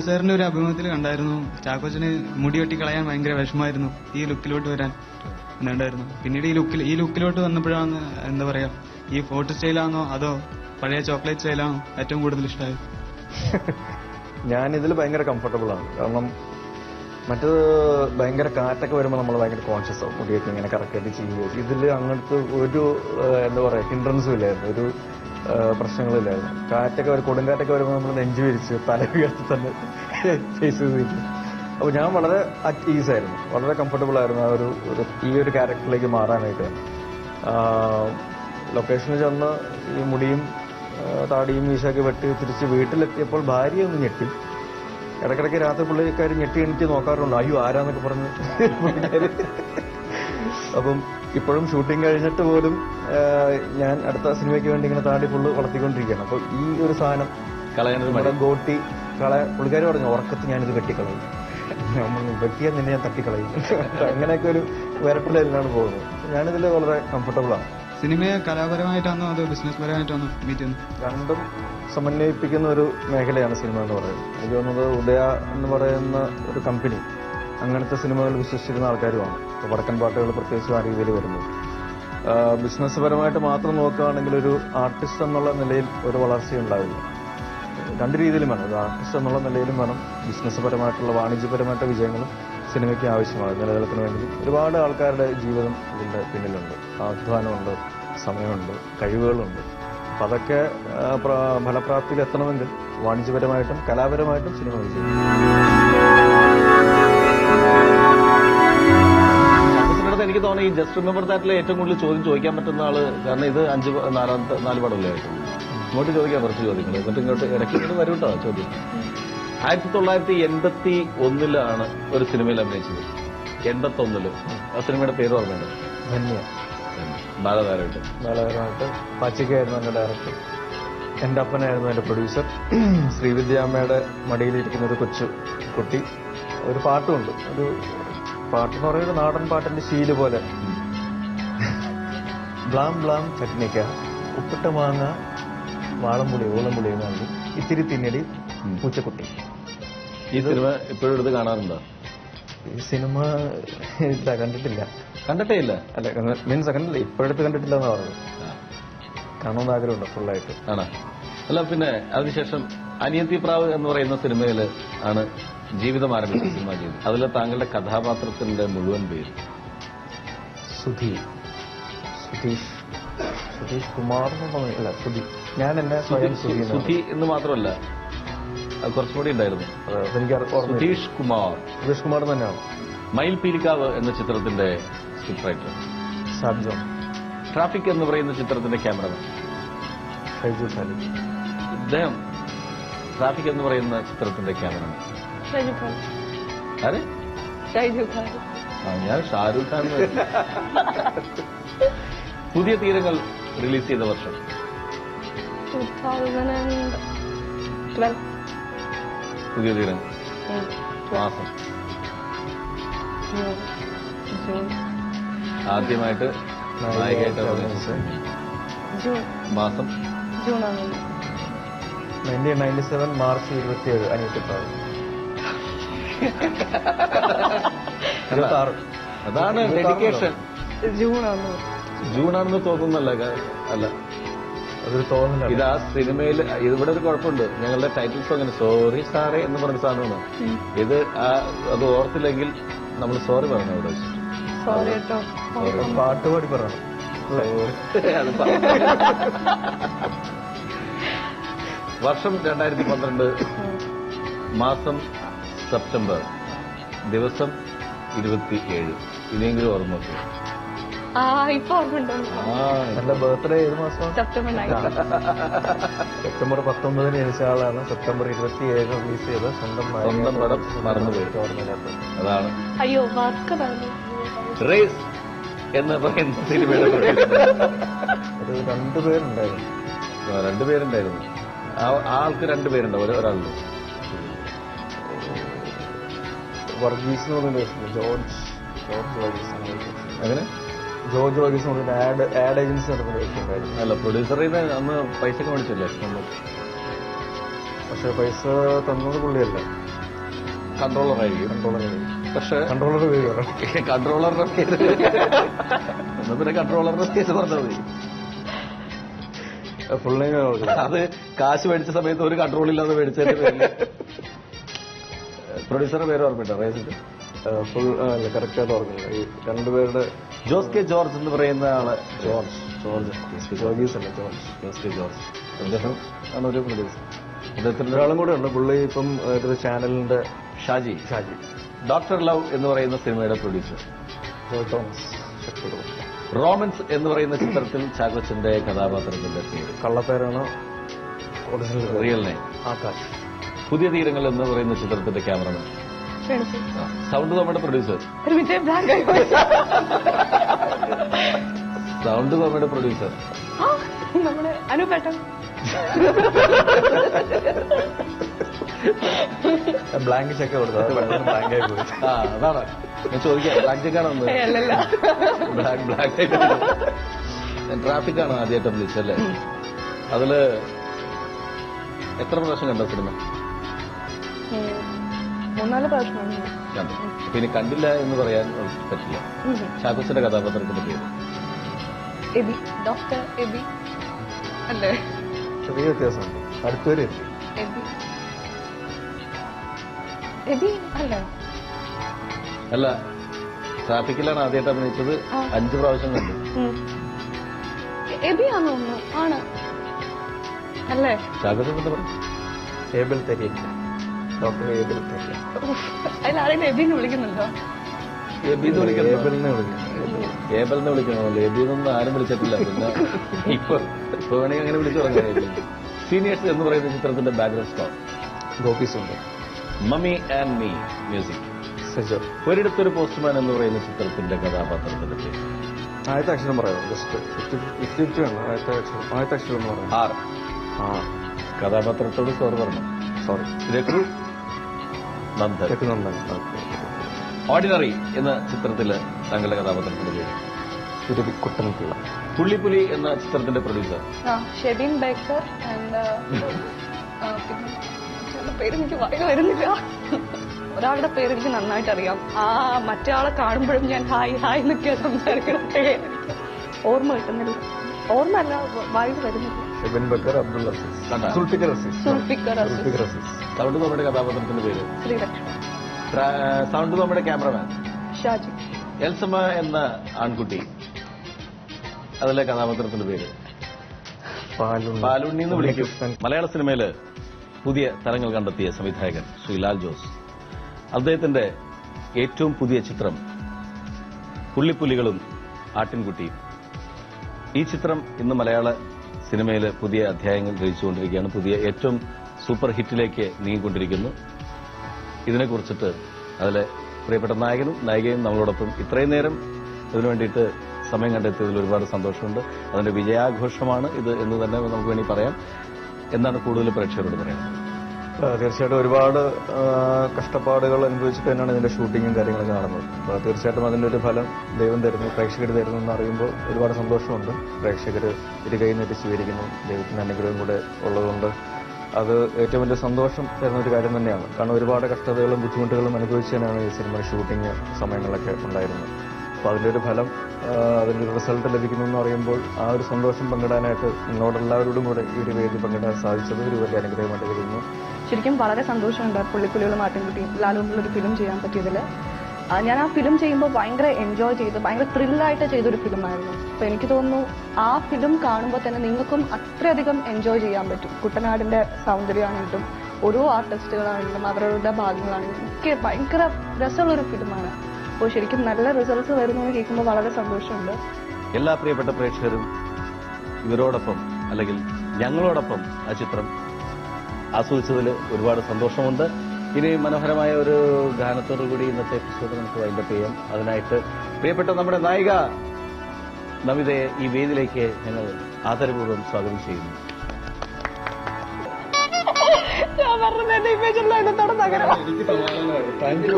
സാറിന്റെ ഒരു അഭിമുഖത്തിൽ കണ്ടായിരുന്നു ചാക്കോച്ചന് മുടി വെട്ടി കളയാൻ ഭയങ്കര വിഷമമായിരുന്നു ഈ ലുക്കിലോട്ട് വരാൻ എന്നുണ്ടായിരുന്നു. പിന്നീട് ഈ ലുക്കിലോട്ട് വന്നപ്പോഴാണ് എന്താ പറയാ ഈ ഫോട്ടോ സ്റ്റൈലാണോ അതോ പഴയ ചോക്ലേറ്റ് സ്റ്റൈലാണോ ഏറ്റവും കൂടുതൽ ഇഷ്ടമായത്? ഞാനിതിൽ ഭയങ്കര കംഫർട്ടബിൾ ആണ്. കാരണം മറ്റത് ഭയങ്കര കാറ്റൊക്കെ വരുമ്പോൾ നമ്മൾ ഭയങ്കര കോൺഷ്യസ് ആവും, മുടിയൊക്കെ ഇങ്ങനെ കറക്റ്റായിട്ട് ചെയ്യുക. ഇതിൽ അങ്ങനത്തെ ഒരു എന്താ പറയുക ഹിൻഡ്രൻസും ഇല്ലായിരുന്നു, ഒരു പ്രശ്നങ്ങളില്ലായിരുന്നു. കാറ്റൊക്കെ കൊടുങ്കാറ്റൊക്കെ വരുമ്പോൾ നമ്മൾ നെഞ്ചു വിരിച്ച് തല ഉയർത്തി തന്നെ ഫേസ് ചെയ്തിരിക്കും. അപ്പോൾ ഞാൻ വളരെ അറ്റ് ഈസായിരുന്നു, വളരെ കംഫർട്ടബിൾ ആയിരുന്നു ഈ ഒരു ക്യാരക്ടറിലേക്ക് മാറാനായിട്ട്. ലൊക്കേഷനിൽ ചെന്ന് ഈ മുടിയും താടിയും മീശയൊക്കെ വെട്ടി തിരിച്ച് വീട്ടിലെത്തിയപ്പോൾ ഭാര്യ ഒന്ന് ഞെട്ടി. ഇടയ്ക്കിടയ്ക്ക് രാത്രി പിള്ളേക്കാർ ഞെട്ടി എണീറ്റ് നോക്കാറുണ്ട്, അയ്യോ ആരാന്നൊക്കെ പറഞ്ഞ്. അപ്പം ഇപ്പോഴും ഷൂട്ടിംഗ് കഴിഞ്ഞിട്ട് പോലും ഞാൻ അടുത്ത സിനിമയ്ക്ക് വേണ്ടി ഇങ്ങനെ താടി ഫുള്ള് വളർത്തിക്കൊണ്ടിരിക്കുകയാണ്. അപ്പോൾ ഈ ഒരു സാധനം കളയാനൊരു ഗോട്ടി പുള്ളിക്കാർ പറഞ്ഞു ഉറക്കത്ത് ഞാനിത് വെട്ടിക്കളയും, വെട്ടിയാൽ നിന്നെ ഞാൻ തട്ടിക്കളയും. അങ്ങനെയൊക്കെ ഒരു വിരട്ടിലാണ് പോകുന്നത്. ഞാനിതിൽ വളരെ കംഫർട്ടബിളാണ്. സിനിമയെ കലാപരമായിട്ടാണോ അതോ ബിസിനസ് പരമായിട്ടാണോ മീറ്റ് ചെയ്യുന്നത്? രണ്ടും സമന്വയിപ്പിക്കുന്ന ഒരു മേഖലയാണ് സിനിമ എന്ന് പറയുന്നത്. എനിക്ക് തോന്നുന്നത് ഉദയ എന്ന് പറയുന്ന ഒരു കമ്പനി അങ്ങനത്തെ സിനിമകൾ വിശ്വസിച്ചിരുന്ന ആൾക്കാരുമാണ്. ഇപ്പോൾ വടക്കൻ പാട്ടുകൾ പ്രത്യേകിച്ചും ആ രീതിയിൽ വരുന്നത്. ബിസിനസ് പരമായിട്ട് മാത്രം നോക്കുകയാണെങ്കിൽ ഒരു ആർട്ടിസ്റ്റ് എന്നുള്ള നിലയിൽ ഒരു വളർച്ചയുണ്ടാവില്ല. രണ്ട് രീതിയിലും വേണം, ഒരു ആർട്ടിസ്റ്റ് എന്നുള്ള നിലയിലും വേണം, ബിസിനസ് പരമായിട്ടുള്ള വാണിജ്യപരമായിട്ടുള്ള വിജയങ്ങളും സിനിമയ്ക്ക് ആവശ്യമാണ്. നിലനിൽപ്പിന് വേണ്ടി ഒരുപാട് ആൾക്കാരുടെ ജീവിതം ഇതിൻ്റെ പിന്നിലുണ്ട്. അധ്വാനമുണ്ട്, സമയമുണ്ട്, കഴിവുകളുണ്ട്. അപ്പം അതൊക്കെ ഫലപ്രാപ്തിയിൽ എത്തണമെങ്കിൽ വാണിജ്യപരമായിട്ടും കലാപരമായിട്ടും സിനിമ വിജയിക്കും. എനിക്ക് തോന്നുന്നു ഈ ജസ്റ്റ് റിമെമ്പർ ദാറ്റിൽ ഏറ്റവും കൂടുതൽ ചോദ്യം ചോദിക്കാൻ പറ്റുന്ന ആള്, കാരണം ഇത് 4 പടമല്ലേ ആയിട്ടുള്ളൂ. ഇങ്ങോട്ട് ചോദിക്കാം കുറച്ച് ചോദ്യങ്ങൾ, എന്നിട്ട് ഇങ്ങോട്ട് ഇടയ്ക്ക് വരും കേട്ടോ ചോദ്യം. 1981 ഒരു സിനിമയിൽ അഭിനയിച്ചത്. 81 ആ സിനിമയുടെ പേര് ഓർമ്മയുണ്ട്? ധന്യ. ബാലതാരമായിട്ട് പാച്ചിക്കായിരുന്നു എന്റെ ഡയറക്ടർ. എന്റെ അപ്പനായിരുന്നു എന്റെ പ്രൊഡ്യൂസർ. ശ്രീവിദ്യാമ്മയുടെ മടിയിലിരിക്കുന്ന ഒരു കൊച്ചു കുട്ടി. ഒരു പാട്ടുമുണ്ട്, ഒരു പാട്ടെന്ന് പറയുന്നത് നാടൻ പാട്ടിന്റെ ശീല് പോലെ. ബ്ലാം ബ്ലാം ചട്നിക്ക ഉപ്പിട്ട മാങ്ങ വാളംപുളി ഓളംപുളി എന്നുണ്ട് ഇത്തിരി തിന്നടി പൂച്ചക്കുട്ടി. ഈ സിനിമ ഇപ്പോഴും എടുത്ത് കാണാറുണ്ടോ? ഈ സിനിമ ഇല്ല, കണ്ടിട്ടില്ല. കണ്ടിട്ടേ ഇല്ല? അല്ല, മീൻസ് കണ്ടില്ല, ഇപ്പോഴെടുത്ത് കണ്ടിട്ടില്ല എന്നാ പറഞ്ഞത്. കാണുമെന്ന് ആഗ്രഹമുണ്ട് ഫുള്ളായിട്ട്. ആണോ? അല്ല, പിന്നെ അതിനുശേഷം അനിയത്തി പ്രാവ് എന്ന് പറയുന്ന സിനിമയിൽ ആണ് ജീവിതം ആരംഭിച്ച സിനിമ ചെയ്തു. അതിൽ താങ്കളുടെ കഥാപാത്രത്തിന്റെ മുഴുവൻ പേര്? സുധീഷ് കുമാർ അല്ല, സുധി. ഞാൻ എന്നെ സ്വയം സുധി എന്ന് മാത്രമല്ല, കുറച്ചും കൂടി ഉണ്ടായിരുന്നു. സുധീഷ് കുമാർ തന്നെയാണ്. മയിൽ പീലിക്കാവ് എന്ന ചിത്രത്തിന്റെ സ്ക്രിപ്റ്റ് റൈറ്റർ സാബ് ജോൺ. ട്രാഫിക് എന്ന് പറയുന്ന ചിത്രത്തിന്റെ ക്യാമറമാൻ ഷൈജു ഖാലിദ്. ഇദ്ദേഹം ട്രാഫിക് എന്ന് പറയുന്ന ചിത്രത്തിന്റെ ക്യാമറമാൻ ആരെ? ഞാൻ ഷാരൂഖ് ഖാൻ. പുതിയ തീരങ്ങൾ റിലീസ് ചെയ്ത വർഷം? 2012. പുതിയ തീരങ്ങൾ മാസം? ആദ്യമായിട്ട് നായികയായിട്ട് മാസം? 1997 മാർച്ച് 27 അനിയത്തിപ്രാവ്. അതാണ് ഡെഡിക്കേഷൻ. ജൂണാണെന്ന് തോന്നുന്നല്ല, അല്ല അതൊരു തോന്നുന്നില്ല. ഇത് ആ സിനിമയിൽ ഇവിടെ ഒരു കുഴപ്പമുണ്ട്. ഞങ്ങളുടെ ടൈറ്റിൽ സോങ്ങിന് സോറി സാറേ എന്ന് പറഞ്ഞ സാധനമാണ്. ഇത് അത് ഓർത്തില്ലെങ്കിൽ നമ്മൾ സോറി പറഞ്ഞു അവിടെ വെച്ച്. പാട്ടുപാടി പറയണം. വർഷം 2012, മാസം സെപ്റ്റംബർ, ദിവസം 27. ഇനിയെങ്കിലും ഓർമ്മ വെക്കും. എന്റെ ബർത്ത്ഡേ ഏത് മാസം? സെപ്റ്റംബർ 19 ജനിച്ച ആളാണ്. സെപ്റ്റംബർ 27 റിലീസ് ചെയ്ത സ്വന്തം പടം മറന്നുപോയി. ഓർമ്മയില്ലാത്ത അതാണ് അയ്യോ വാക്ക് പറഞ്ഞു. റേസ് എന്ന് പറയുന്ന സിനിമയുടെ ഒരു 2 പേരുണ്ടായിരുന്നു. 2 പേരുണ്ടായിരുന്നു. ആൾക്ക് 2 പേരുണ്ടോ? ഒരാളുണ്ട്. വർഗീസ് എന്ന് പറഞ്ഞ ജോർജ് വർഗീസ്. അങ്ങനെ ജോർജ് വർഗീസ് എന്ന് പറഞ്ഞ ആഡ് ഏജൻസി നടക്കുന്ന വ്യക്തിയുണ്ടായിരുന്നു. അല്ല, പ്രൊഡ്യൂസറിൽ നിന്ന് അന്ന് പൈസ ഒക്കെ മേടിച്ചില്ലേ? പക്ഷെ പൈസ തന്നത് പുള്ളിയല്ല. കൺട്രോളർ ആയിരിക്കും. പക്ഷെ കൺട്രോളർ പേര് പറ. കൺട്രോളറുടെ കേസ് എന്നാ പിന്നെ കൺട്രോളറുടെ കേസ് പറഞ്ഞാൽ മതി. ഫുൾ നെയിം അത് കാശ് മേടിച്ച സമയത്ത് ഒരു കൺട്രോൾ ഇല്ലാതെ മേടിച്ചതിന്റെ പേരിൽ പ്രൊഡ്യൂസറുടെ പേര് ഓർമ്മയിട്ടോ? റേസിന്റെ ഫുൾ അല്ല, കറക്റ്റായിട്ട് ഓർമ്മയില്ല. ഈ രണ്ടുപേരുടെ ജോസ് കെ ജോർജ് എന്ന് പറയുന്ന ആള്. ജോർജ് ജോഗീസ് അല്ല, ജോസ് കെ ജോർജ് അദ്ദേഹം ആണ് ഒരു പ്രൊഡ്യൂസർ. അദ്ദേഹത്തിന്റെ ഒരാളും കൂടെ ഉണ്ട്. പുള്ളി ഇപ്പം ഒരു ചാനലിന്റെ ഷാജി ഡോക്ടർ ലവ് എന്ന് പറയുന്ന സിനിമയുടെ പ്രൊഡ്യൂസർ. തോമസ്. റോമൻസ് എന്ന് പറയുന്ന ചിത്രത്തിൽ ചാക്കോച്ചന്റെ കഥാപാത്രത്തിന്റെ പേര് കള്ളപ്പേരാണ് ഒറിജിനൽ റിയൽ നെയിം. ആകാശ്. പുതിയ തീരങ്ങൾ എന്ന് പറയുന്ന ചിത്രത്തിന്റെ ക്യാമറമാൻ. സൗണ്ട് നമ്മുടെ പ്രൊഡ്യൂസർ. ഒരു മിനിറ്റ് ബ്ലാങ്ക് ആയി പോയി. സൗണ്ട് നമ്മുടെ പ്രൊഡ്യൂസർ. ആ, നമ്മുടെ അനുപേട്ടൻ. ബ്ലാങ്ക് ചെക്ക് കൊടുത്തത് ബ്ലാങ്ക് ആയി പോയി. അതാണ് ഞാൻ ചോദിക്കാം. ബ്ലാക്ക് ചെക്കാണോ? അല്ലല്ല, ബ്ലാക്ക് ട്രാഫിക് ആണ് ആദ്യമായിട്ട് വിളിച്ചല്ലേ? അതില് എത്ര പ്രാവശ്യം കണ്ടോ സിനിമ? 3-4 പ്രാവശ്യമാണ്. കണ്ടു. പിന്നെ കണ്ടില്ല എന്ന് പറയാൻ പറ്റില്ല. ചാക്കോച്ചന്റെ കഥാപാത്രത്തിന്റെ പേര് എബി, ഡോക്ടർ എബി അല്ലേ? ചെറിയ വ്യത്യാസമുണ്ട്. അടുത്തൊരു എബി എബി അല്ലേ? അല്ല, ട്രാഫിക്കിലാണ് ആദ്യമായിട്ട് അഭിനയിച്ചത്. 5 പ്രാവശ്യം കണ്ടു. എബി ആണെന്ന് തോന്നുന്നു. ആണ് അല്ലേ? ചാക്കോച്ചൻ എന്താ പറയും? ഏബിൾ തെരിയ, ഡോക്ടർ ഏബിൾ തെരിയ. അതിലാരെങ്കിലും എബിന്ന് വിളിക്കുന്നുണ്ടോ? എബിന്ന് വിളിക്കണം. ഏബിളിനെ വിളിക്കുന്നു. ഏബിളിനെ വിളിക്കണമല്ലോ. എബിന്നൊന്നും ആരും വിളിച്ചിട്ടില്ല. പിന്നെ ഇപ്പൊ വേണമെങ്കിൽ അങ്ങനെ വിളിച്ചു തുടങ്ങാൻ. സീനിയേഴ്സ് എന്ന് പറയുന്ന ചിത്രത്തിന്റെ ബാക്ക്ഗ്രൗണ്ട് സ്കോർ ഗോപീസുണ്ട്. Mummy and me music. Sejo. ഒരിടത്തൊരു പോസ്റ്റ്മാൻ എന്ന് പറയുന്ന ചിത്രത്തിന്റെ കഥാപാത്രത്തിന്റെ പേര്. ആദ്യത്തെ അക്ഷരം പറയാം. ജസ്റ്റ് 50-50 ആണ്. ആദ്യത്തെ അക്ഷരം എന്ന് പറയാം. ആർ. കഥാപാത്രത്തോട് സ്കോർ പറഞ്ഞു. സോറി. രഘു നന്ദൻ. തെക്ക് നന്നായി. ഓർഡിനറി എന്ന ചിത്രത്തില് താങ്കളുടെ കഥാപാത്രത്തിന്റെ പേര്? കുട്ടൻപിള്ള. പുള്ളിപ്പുലി എന്ന ചിത്രത്തിന്റെ പ്രൊഡ്യൂസർ? ഷെബിൻ ബേക്കർ. പേര് എനിക്ക് വായിൽ വരുന്നില്ല. ഒരാളുടെ പേര് എനിക്ക് നന്നായിട്ട് അറിയാം. മറ്റേ ആളെ കാണുമ്പോഴും ഞാൻ ഹായ് ഹായ് എന്നൊക്കെയാ സംസാരിക്കണേ. ഓർമ്മ കിട്ടുന്നില്ല. ഓർമ്മ അല്ല, വായിൽ വരുന്നില്ല. ഷെബിൻ ബക്കർ, അബ്ദുൾ അസീസ്, സുൽഫിക്കർ അസീസ്. സൗണ്ട് നമ്മുടെ കഥാപാത്രത്തിന്റെ പേര്? ശ്രീലക്ഷ്മി. സൗണ്ട് നമ്മുടെ ക്യാമറമാൻ? ഷാജി. എൽസമ്മ എന്ന ആൺകുട്ടി, അതിലെ കഥാപാത്രത്തിന്റെ പേര്? പാലുണ്ണി എന്ന് വിളിക്കും. മലയാള സിനിമയില് പുതിയ തരങ്ങൾ കണ്ടെത്തിയ സംവിധായകൻ ശ്രീ ലാൽ ജോസ്. അദ്ദേഹത്തിന്റെ ഏറ്റവും പുതിയ ചിത്രം പുള്ളിപ്പുലികളും ആട്ടിൻകുട്ടിയും. ഈ ചിത്രം ഇന്ന് മലയാള സിനിമയിൽ പുതിയ അധ്യായങ്ങൾ രചിച്ചുകൊണ്ടിരിക്കുകയാണ്. പുതിയ ഏറ്റവും സൂപ്പർ ഹിറ്റിലേക്ക് നീങ്ങിക്കൊണ്ടിരിക്കുന്നു. ഇതിനെക്കുറിച്ചിട്ട് അതിലെ പ്രിയപ്പെട്ട നായകനും നായികയും നമ്മളോടൊപ്പം ഇത്രയും നേരം ഇതിനു വേണ്ടിയിട്ട് സമയം കണ്ടെത്തിയതിൽ ഒരുപാട് സന്തോഷമുണ്ട്. അതിന്റെ വിജയാഘോഷമാണ് ഇത് എന്ന് തന്നെ നമുക്ക് വേണ്ടി പറയാം. എന്താണ് കൂടുതൽ പ്രേക്ഷകരോട് പറയുന്നത്? തീർച്ചയായിട്ടും ഒരുപാട് കഷ്ടപ്പാടുകൾ അനുഭവിച്ചിട്ട് തന്നെയാണ് ഇതിന്റെ ഷൂട്ടിങ്ങും കാര്യങ്ങളൊക്കെ നടന്നത്. അപ്പോൾ തീർച്ചയായിട്ടും അതിന്റെ ഒരു ഫലം ദൈവം തരുന്നു, പ്രേക്ഷകർ തരുന്നു എന്ന് അറിയുമ്പോൾ ഒരുപാട് സന്തോഷമുണ്ട്. പ്രേക്ഷകർ ഇരു കൈ നീട്ടി സ്വീകരിക്കുന്നു. ദൈവത്തിന്റെ അനുഗ്രഹം കൂടെ ഉള്ളതുകൊണ്ട് അത് ഏറ്റവും വലിയ സന്തോഷം തരുന്ന ഒരു കാര്യം തന്നെയാണ്. കാരണം ഒരുപാട് കഷ്ടതകളും ബുദ്ധിമുട്ടുകളും അനുഭവിച്ച് തന്നെയാണ് ഈ സിനിമ ഷൂട്ടിങ് സമയങ്ങളിലൊക്കെ ഉണ്ടായിരുന്നത്. അപ്പോൾ അതിന്റെ ഒരു ഫലം, അതിന്റെ ഒരു റിസൾട്ട് ലഭിക്കുന്നു എന്ന് അറിയുമ്പോൾ ആ ഒരു സന്തോഷം പങ്കിടാനായിട്ട് നിങ്ങളോടെല്ലാവരോടും കൂടെ ഈ ഒരു വേദി പങ്കിടാൻ സാധിച്ചത് ഒരു വലിയ അനുഗ്രഹമായിട്ട് കരുതുന്നു. ശരിക്കും വളരെ സന്തോഷമുണ്ട് പുള്ളിപ്പുലികളും ആട്ടിൻകുട്ടിയും ലാലുകൊണ്ടുള്ളൊരു ഫിലിം ചെയ്യാൻ പറ്റിയതിൽ. ഞാൻ ആ ഫിലിം ചെയ്യുമ്പോൾ ഭയങ്കര എൻജോയ് ചെയ്ത് ഭയങ്കര ത്രില്ലായിട്ട് ചെയ്തൊരു ഫിലിമായിരുന്നു. അപ്പൊ എനിക്ക് തോന്നുന്നു ആ ഫിലിം കാണുമ്പോൾ തന്നെ നിങ്ങൾക്കും അത്രയധികം എൻജോയ് ചെയ്യാൻ പറ്റും. കുട്ടനാടിന്റെ സൗന്ദര്യമാണെങ്കിലും ഓരോ ആർട്ടിസ്റ്റുകളാണെങ്കിലും അവരുടെ ഭാഗങ്ങളാണെങ്കിലും ഒക്കെ ഭയങ്കര രസമുള്ളൊരു ഫിലിമാണ്. അപ്പോൾ ശരിക്കും നല്ല റിസൾട്ട്സ് വരുന്നു എന്ന് കേൾക്കുമ്പോൾ വളരെ സന്തോഷമുണ്ട്. എല്ലാ പ്രിയപ്പെട്ട പ്രേക്ഷകരും ഇവരോടൊപ്പം അല്ലെങ്കിൽ ഞങ്ങളോടൊപ്പം ആ ചിത്രം ആസ്വദിച്ചതിൽ ഒരുപാട് സന്തോഷമുണ്ട്. ഇനി മനോഹരമായ ഒരു ഗാനത്തോടു കൂടി ഇന്നത്തെ എപ്പിസോഡ് നമുക്ക് വൈൻഡപ്പ് ചെയ്യാം. അതിനായിട്ട് പ്രിയപ്പെട്ട നമ്മുടെ നായിക നമിതയെ ഈ വേദിയിലേക്ക് ഞങ്ങൾ ആദരപൂർവ്വം സ്വാഗതം ചെയ്യുന്നു. ഞാൻ പറഞ്ഞ ഇമേജ് എല്ലാം ഇന്നത്തോടെ തകരാം. Thank you.